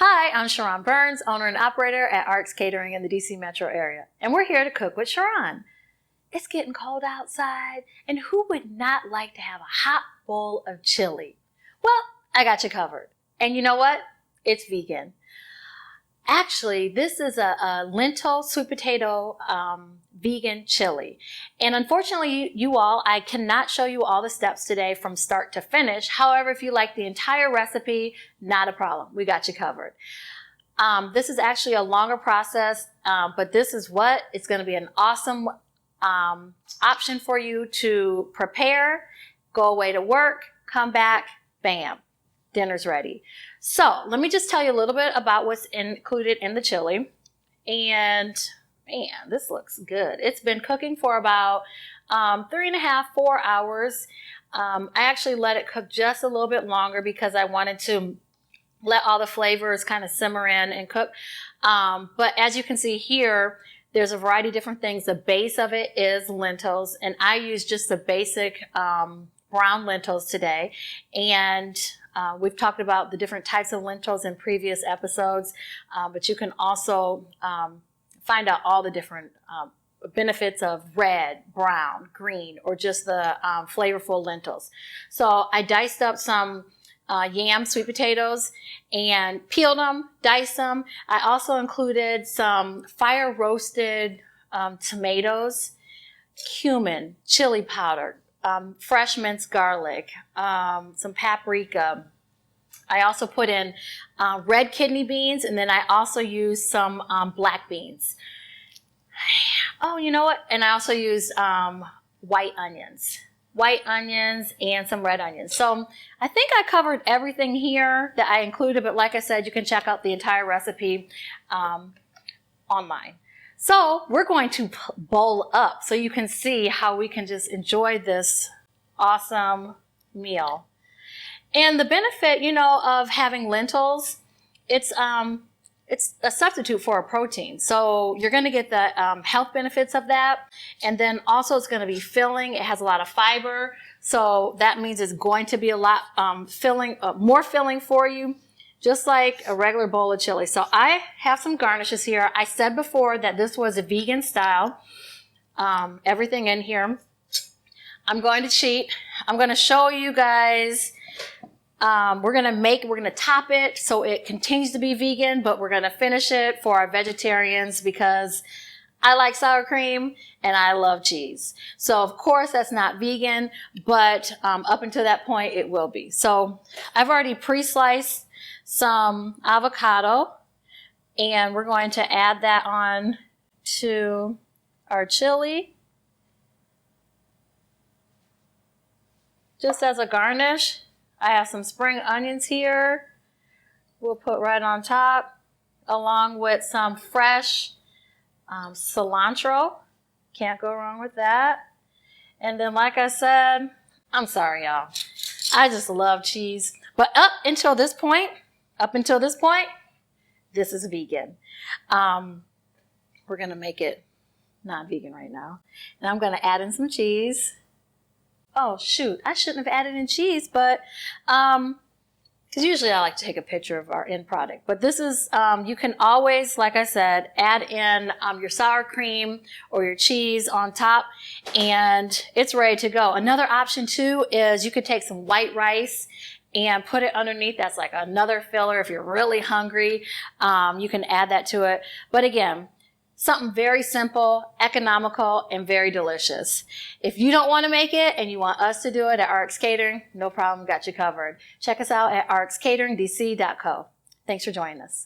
Hi, I'm Sharon Burns, owner and operator at RX Catering in the DC metro area, and we're here to cook with Sharon. It's getting cold outside, and who would not like to have a hot bowl of chili? Well, I got you covered. And you know what? It's vegan. Actually, this is a lentil sweet potato vegan chili. And unfortunately, I cannot show you all the steps today from start to finish. However, if you like the entire recipe, not a problem. We got you covered. This is actually a longer process, but this is what it's going to be an awesome option for you to prepare, go away to work, come back, bam, dinner's ready. So let me just tell you a little bit about what's included in the chili. And man, this looks good. It's been cooking for about 3.5, 4 hours. I actually let it cook just a little bit longer because I wanted to let all the flavors kind of simmer in and cook. But as you can see here, there's a variety of different things. The base of it is lentils, and I use just the basic brown lentils today. And we've talked about the different types of lentils in previous episodes, but you can also find out all the different benefits of red, brown, green, or just the flavorful lentils. So I diced up some yam sweet potatoes and peeled them, diced them. I also included some fire roasted tomatoes, cumin, chili powder, fresh minced garlic, some paprika. I also put in red kidney beans, and then I also used some black beans. Oh, you know what? And I also used white onions and some red onions. So I think I covered everything here that I included, but like I said, you can check out the entire recipe online. So we're going to bowl up so you can see how we can just enjoy this awesome meal. And the benefit, of having lentils, it's a substitute for a protein. So you're going to get the health benefits of that. And then also it's going to be filling. It has a lot of fiber. So that means it's going to be a lot more filling for you, just like a regular bowl of chili. So I have some garnishes here. I said before that this was a vegan style. Everything in here. I'm going to cheat. I'm going to show you guys. We're going to top it so it continues to be vegan, but we're going to finish it for our vegetarians because I like sour cream and I love cheese. So of course that's not vegan, but up until that point it will be. So I've already pre-sliced some avocado, and we're going to add that on to our chili just as a garnish. I have some spring onions here. We'll put right on top, along with some fresh cilantro. Can't go wrong with that. And then, like I said, I'm sorry, y'all. I just love cheese. But up until this point, this is vegan. We're going to make it not vegan right now. And I'm going to add in some cheese. Oh, shoot, I shouldn't have added in cheese, but because usually I like to take a picture of our end product. But this is, you can always, like I said, add in your sour cream or your cheese on top, and it's ready to go. Another option, too, is you could take some white rice and put it underneath. That's like another filler if you're really hungry. You can add that to it. But again, something very simple, economical, and very delicious. If you don't want to make it and you want us to do it at RX Catering, no problem, got you covered. Check us out at rxcateringdc.co. Thanks for joining us.